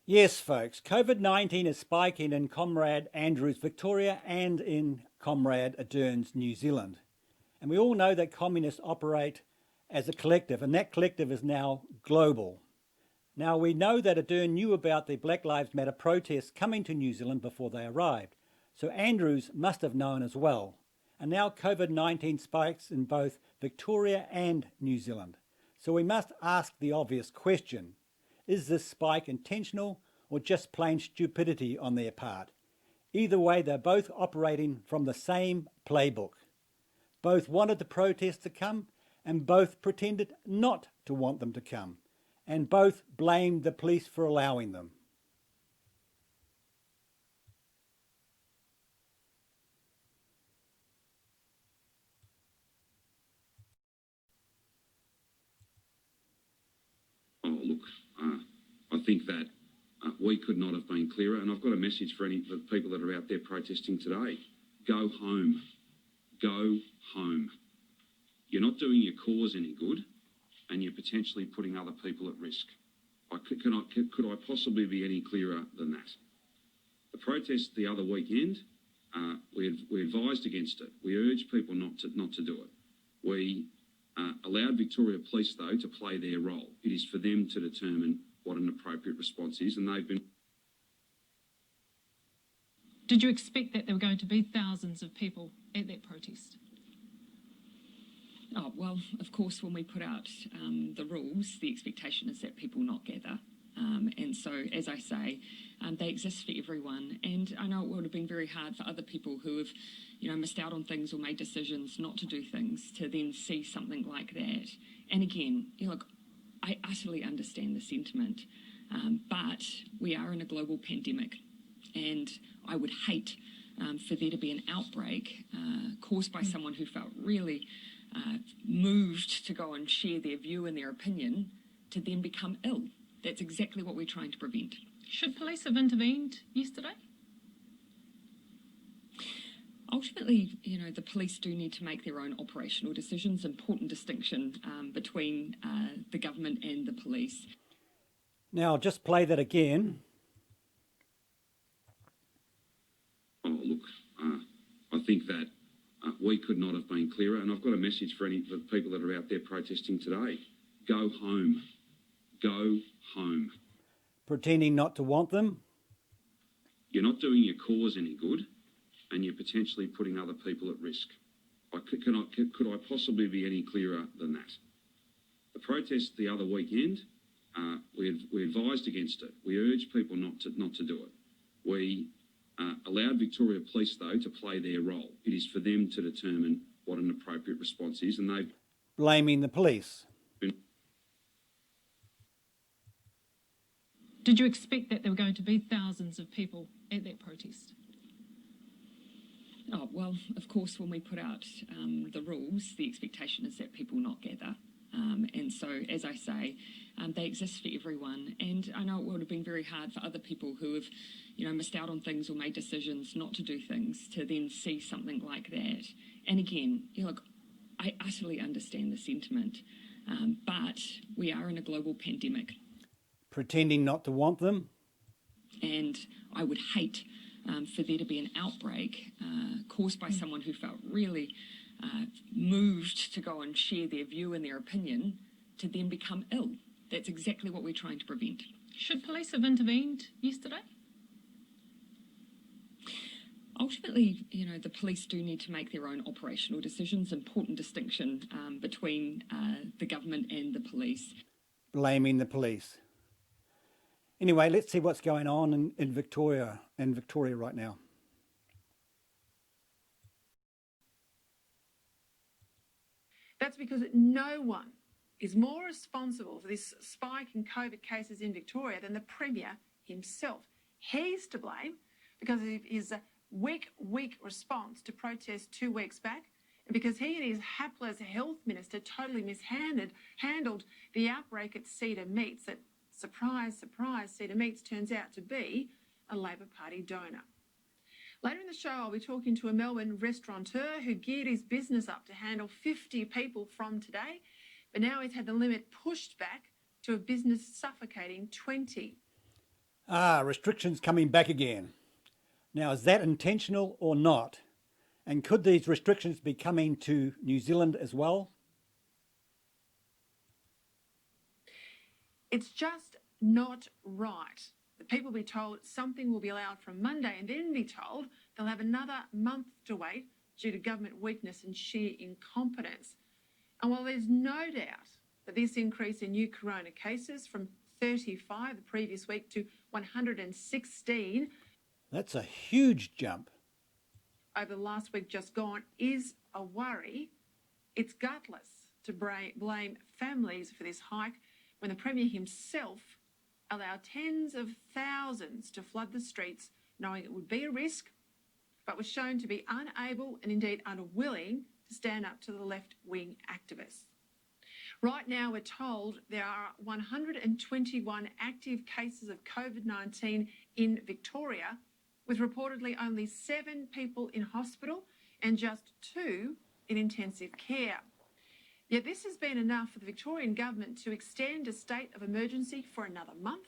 Yes, folks, COVID-19 is spiking in Comrade Andrews, Victoria, and in Comrade Ardern's, New Zealand. And we all know that communists operate as a collective, and that collective is now global. Now, we know that Ardern knew about the Black Lives Matter protests coming to New Zealand before they arrived, so Andrews must have known as well. And now COVID-19 spikes in both Victoria and New Zealand. So we must ask the obvious question. Is this spike intentional or just plain stupidity on their part? Either way, they're both operating from the same playbook. Both wanted the protests to come and both pretended not to want them to come. And both blamed the police for allowing them. I think that we could not have been clearer, and I've got a message for any of the people that are out there protesting today. Go home. Go home. You're not doing your cause any good, and you're potentially putting other people at risk. Could I possibly be any clearer than that? The protest the other weekend, we advised against it. We urged people not to do it. We allowed Victoria Police, though, to play their role. It is for them to determine what an appropriate response is, and they've been... Did you expect that there were going to be thousands of people at that protest? Oh, well, of course, when we put out the rules, the expectation is that people not gather. And so, as I say, they exist for everyone. And I know it would have been very hard for other people who have, missed out on things or made decisions not to do things to then see something like that. And again, look, I utterly understand the sentiment, but we are in a global pandemic, and I would hate for there to be an outbreak caused by someone who felt really moved to go and share their view and their opinion to then become ill. That's exactly what we're trying to prevent. Should police have intervened yesterday? Ultimately, the police do need to make their own operational decisions. Important distinction between the government and the police. Now, I'll just play that again. I think that we could not have been clearer, and I've got a message for any of the people that are out there protesting today. Go home. Go home. Pretending not to want them. You're not doing your cause any good, and you're potentially putting other people at risk. Could I possibly be any clearer than that? The protest the other weekend, we advised against it. We urged people not to do it. We allowed Victoria Police, though, to play their role. It is for them to determine what an appropriate response is, and they've... Blaming the police. Did you expect that there were going to be thousands of people at that protest? Oh, well, of course, when we put out the rules, the expectation is that people not gather. And so, as I say, they exist for everyone. And I know it would have been very hard for other people who have, missed out on things or made decisions not to do things to then see something like that. And again, look, I utterly understand the sentiment, but we are in a global pandemic. Pretending not to want them. And I would hate for there to be an outbreak caused by someone who felt really moved to go and share their view and their opinion to then become ill. That's exactly what we're trying to prevent. Should police have intervened yesterday? Ultimately, the police do need to make their own operational decisions. Important distinction between the government and the police. Blaming the police. Anyway, let's see what's going on in Victoria right now. That's because no one is more responsible for this spike in COVID cases in Victoria than the Premier himself. He's to blame because of his weak response to protests 2 weeks back, and because he and his hapless health minister totally handled the outbreak at Cedar Meats that, surprise, surprise, Cedar Meats turns out to be a Labor Party donor. Later in the show, I'll be talking to a Melbourne restaurateur who geared his business up to handle 50 people from today, but now he's had the limit pushed back to a business suffocating 20. Restrictions coming back again. Now, is that intentional or not? And could these restrictions be coming to New Zealand as well? It's just not right that people be told something will be allowed from Monday and then be told they'll have another month to wait due to government weakness and sheer incompetence. And while there's no doubt that this increase in new corona cases from 35 the previous week to 116... That's a huge jump. ...over the last week just gone is a worry. It's gutless to blame families for this hike when the Premier himself allowed tens of thousands to flood the streets, knowing it would be a risk, but was shown to be unable and indeed unwilling to stand up to the left-wing activists. Right now, we're told there are 121 active cases of COVID-19 in Victoria, with reportedly only 7 people in hospital and just 2 in intensive care. Yet this has been enough for the Victorian government to extend a state of emergency for another month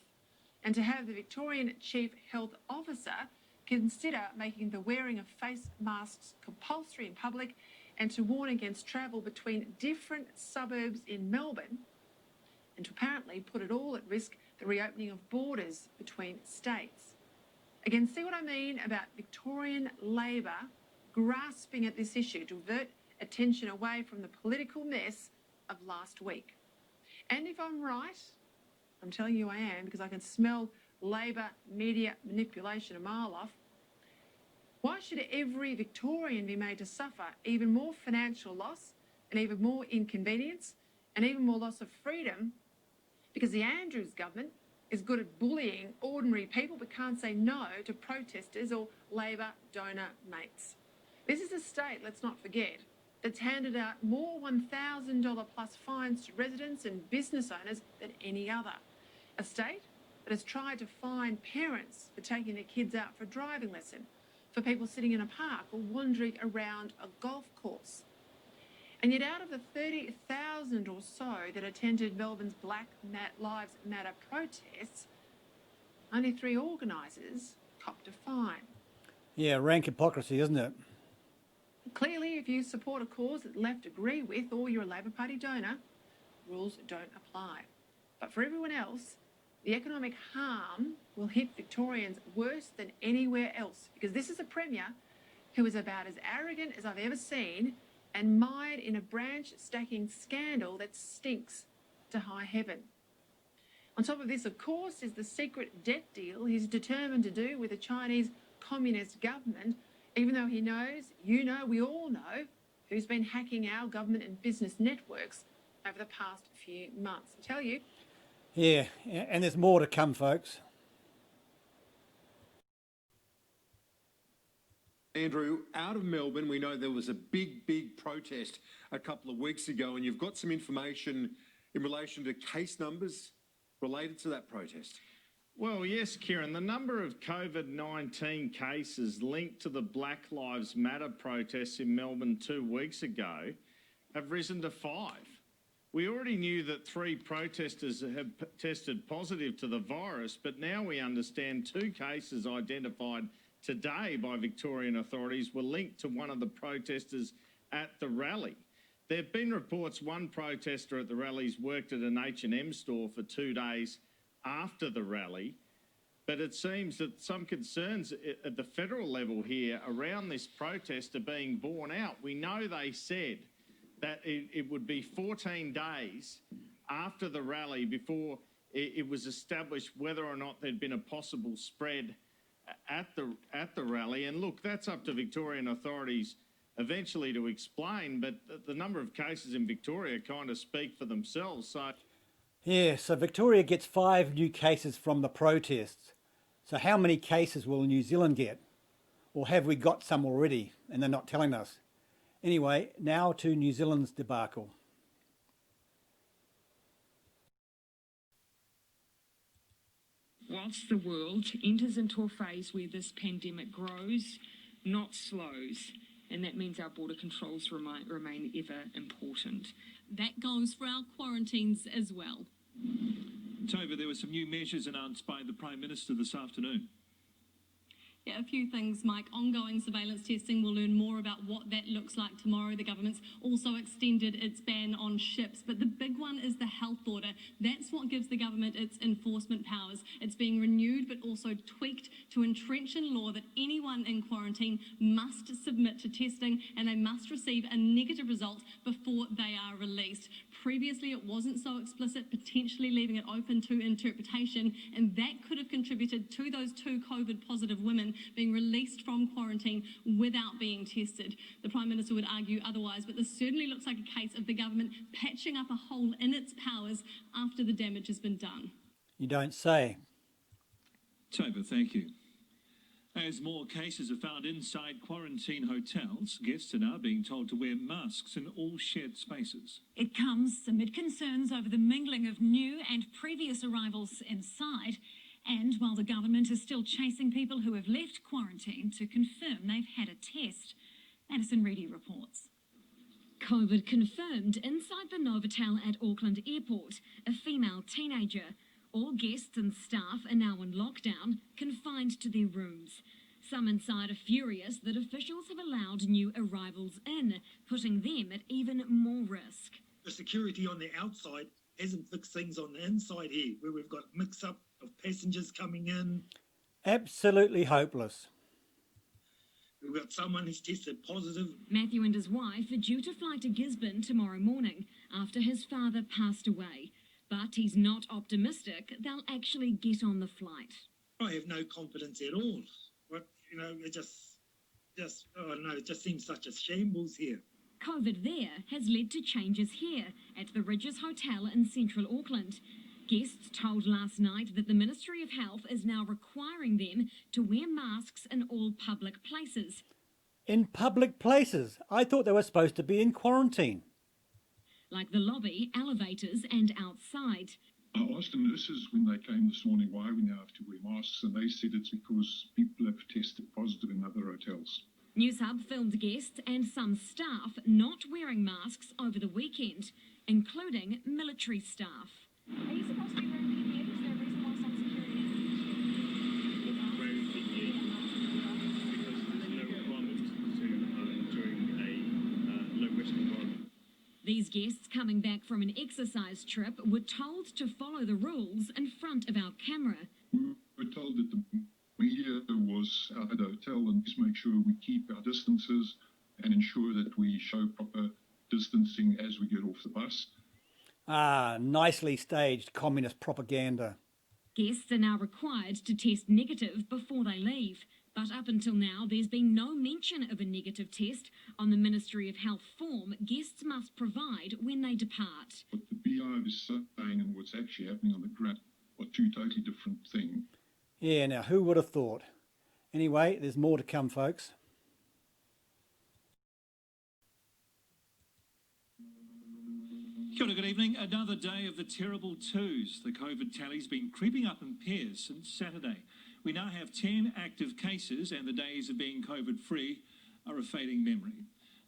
and to have the Victorian Chief Health Officer consider making the wearing of face masks compulsory in public and to warn against travel between different suburbs in Melbourne, and to apparently put it all at risk the reopening of borders between states. Again, see what I mean about Victorian Labor grasping at this issue to divert attention away from the political mess of last week. And if I'm right, I'm telling you I am, because I can smell Labor media manipulation a mile off, why should every Victorian be made to suffer even more financial loss and even more inconvenience and even more loss of freedom because the Andrews government is good at bullying ordinary people but can't say no to protesters or Labor donor mates? This is a state, let's not forget, that's handed out more $1,000 plus fines to residents and business owners than any other. A state that has tried to fine parents for taking their kids out for a driving lesson, for people sitting in a park or wandering around a golf course. And yet out of the 30,000 or so that attended Melbourne's Black Lives Matter protests, only 3 organisers copped a fine. Yeah, rank hypocrisy, isn't it? Clearly, if you support a cause that the left agree with or you're a Labor Party donor, rules don't apply. But for everyone else, the economic harm will hit Victorians worse than anywhere else, because this is a Premier who is about as arrogant as I've ever seen and mired in a branch-stacking scandal that stinks to high heaven. On top of this, of course, is the secret debt deal he's determined to do with the Chinese Communist government, even though he knows, you know, we all know, who's been hacking our government and business networks over the past few months. I tell you. Yeah, and there's more to come, folks. Andrew, out of Melbourne, we know there was a big protest a couple of weeks ago, and you've got some information in relation to case numbers related to that protest. Well, yes, Kieran, the number of COVID-19 cases linked to the Black Lives Matter protests in Melbourne 2 weeks ago have risen to 5. We already knew that 3 protesters have tested positive to the virus, but now we understand 2 cases identified today by Victorian authorities were linked to one of the protesters at the rally. There have been reports one protester at the rallies worked at an H&M store for 2 days after the rally, but it seems that some concerns at the federal level here around this protest are being borne out. We know they said that it would be 14 days after the rally before it was established whether or not there'd been a possible spread at the rally. And look, that's up to Victorian authorities eventually to explain, but the number of cases in Victoria kind of speak for themselves. So yeah, so Victoria gets 5 new cases from the protests. So how many cases will New Zealand get? Or have we got some already and they're not telling us? Anyway, now to New Zealand's debacle. Whilst the world enters into a phase where this pandemic grows, not slows, and that means our border controls remain ever important. That goes for our quarantines as well. Tova, there were some new measures announced by the Prime Minister this afternoon. Yeah, a few things, Mike. Ongoing surveillance testing. We'll learn more about what that looks like tomorrow. The government's also extended its ban on ships. But the big one is the health order. That's what gives the government its enforcement powers. It's being renewed but also tweaked to entrench in law that anyone in quarantine must submit to testing and they must receive a negative result before they are released. Previously, it wasn't so explicit, potentially leaving it open to interpretation, and that could have contributed to those 2 COVID-positive women being released from quarantine without being tested. The Prime Minister would argue otherwise, but this certainly looks like a case of the government patching up a hole in its powers after the damage has been done. You don't say. Tova, thank you. As more cases are found inside quarantine hotels, guests are now being told to wear masks in all shared spaces. It comes amid concerns over the mingling of new and previous arrivals inside, and while the government is still chasing people who have left quarantine to confirm they've had a test. Madison Reedy reports. COVID confirmed inside the Novotel at Auckland Airport, a female teenager. All guests and staff are now in lockdown, confined to their rooms. Some inside are furious that officials have allowed new arrivals in, putting them at even more risk. The security on the outside hasn't fixed things on the inside here, where we've got mix-up of passengers coming in. Absolutely hopeless. We've got someone who's tested positive. Matthew and his wife are due to fly to Gisborne tomorrow morning after his father passed away. But he's not optimistic they'll actually get on the flight. I have no confidence at all. But, it just seems such a shambles here. COVID there has led to changes here at the Ridges Hotel in central Auckland. Guests told last night that the Ministry of Health is now requiring them to wear masks in all public places. In public places? I thought they were supposed to be in quarantine. Like the lobby, elevators and outside. I asked the nurses when they came this morning why we now have to wear masks, and they said it's because people have tested positive in other hotels. Newshub filmed guests and some staff not wearing masks over the weekend, including military staff. Are you supposed to be wearing PPE? Is there a reason why some security isn't? Wearing PPE because there's no requirement to during a low-risk environment. These guests coming back from an exercise trip were told to follow the rules in front of our camera. We were told that the media was out at the hotel and just make sure we keep our distances and ensure that we show proper distancing as we get off the bus. Ah, nicely staged communist propaganda. Guests are now required to test negative before they leave. But up until now, there's been no mention of a negative test on the Ministry of Health form guests must provide when they depart. What the BI is saying and what's actually happening on the ground are 2 totally different things. Yeah, now who would have thought? Anyway, there's more to come, folks. Kia ora, good evening. Another day of the terrible twos. The COVID tally's been creeping up in pairs since Saturday. We now have 10 active cases and the days of being COVID-free are a fading memory.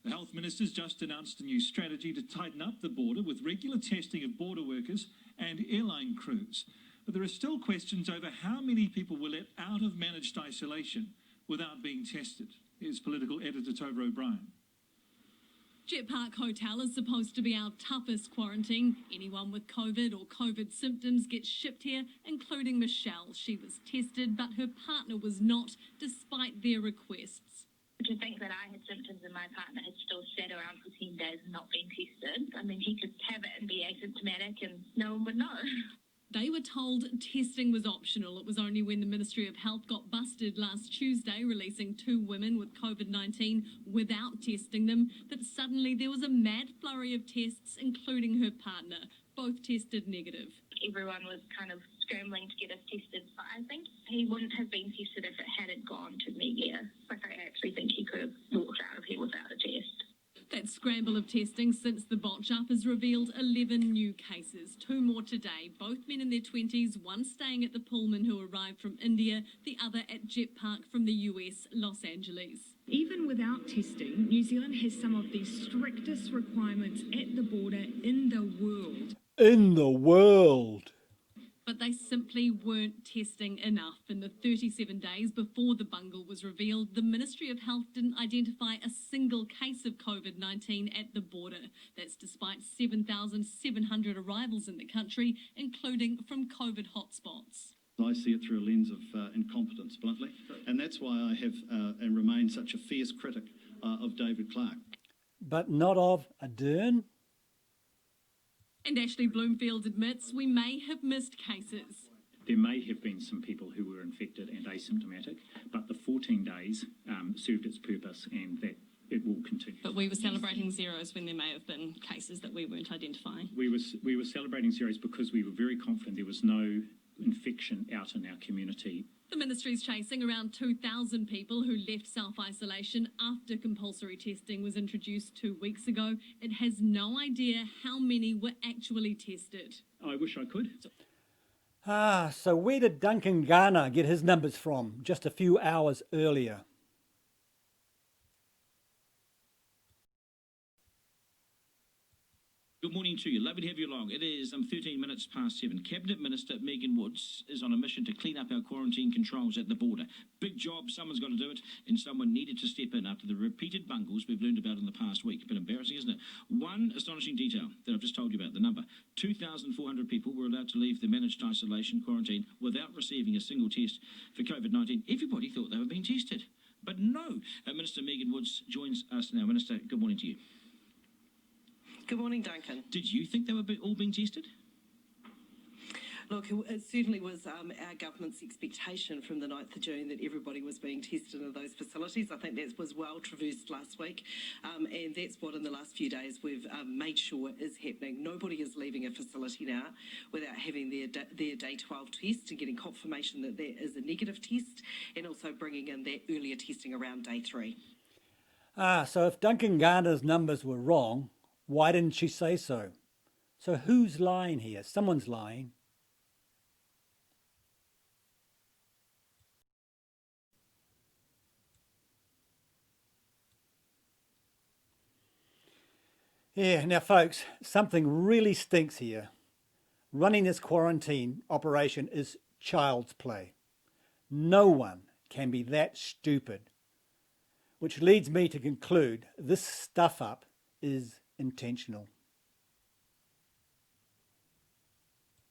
The Health Minister's just announced a new strategy to tighten up the border with regular testing of border workers and airline crews. But there are still questions over how many people were let out of managed isolation without being tested. Here's political editor Tova O'Brien. Jet Park Hotel is supposed to be our toughest quarantine. Anyone with COVID or COVID symptoms gets shipped here, including Michelle. She was tested, but her partner was not, despite their requests. To think that I had symptoms and my partner had still sat around for 10 days and not been tested. I mean, he could have it and be asymptomatic and no one would know. They were told testing was optional. It was only when the Ministry of Health got busted last Tuesday releasing 2 women with COVID-19 without testing them that suddenly there was a mad flurry of tests, including her partner. Both tested negative. Everyone was kind of scrambling to get us tested. But I think he wouldn't have been tested if it hadn't gone to media. Like, I actually think he could have walked out of here without a test. That scramble of testing since the botch-up has revealed 11 new cases, 2 more today, both men in their 20s, one staying at the Pullman who arrived from India, the other at Jet Park from the US, Los Angeles. Even without testing, New Zealand has some of the strictest requirements at the border in the world. In the world. but they simply weren't testing enough. In the 37 days before the bungle was revealed, the Ministry of Health didn't identify a single case of COVID-19 at the border. That's despite 7,700 arrivals in the country, including from COVID hotspots. I see it through a lens of incompetence, bluntly, and that's why I have and remain such a fierce critic of David Clark. But not of Ardern? And Ashley Bloomfield admits we may have missed cases. There may have been some people who were infected and asymptomatic, but the 14 days served its purpose, and that it will continue. But we were celebrating zeros when there may have been cases that we weren't identifying. We were celebrating zeros because we were very confident there was no infection out in our community. The ministry's chasing around 2,000 people who left self-isolation after compulsory testing was introduced 2 weeks ago. It has no idea how many were actually tested. I wish I could. So where did Duncan Garner get his numbers from just a few hours earlier? Good morning to you. Lovely to have you along. It is 13 minutes past 7. Cabinet Minister Megan Woods is on a mission to clean up our quarantine controls at the border. Big job. Someone's got to do it, and someone needed to step in after the repeated bungles we've learned about in the past week. A bit embarrassing, isn't it? One astonishing detail that I've just told you about, the number. 2,400 people were allowed to leave the managed isolation quarantine without receiving a single test for COVID-19. Everybody thought they were being tested. But no. Minister Megan Woods joins us now. Minister, good morning to you. Good morning, Duncan. Did you think they were all being tested? Look, it certainly was our government's expectation from the 9th of June that everybody was being tested in those facilities. I think that was well traversed last week, and that's what in the last few days we've made sure is happening. Nobody is leaving a facility now without having their day 12 test and getting confirmation that there is a negative test, and also bringing in that earlier testing around day 3. So if Duncan Garner's numbers were wrong, why didn't she say so? So who's lying here? Someone's lying. Yeah, now folks, something really stinks here. Running this quarantine operation is child's play. No one can be that stupid. Which leads me to conclude this stuff up is intentional.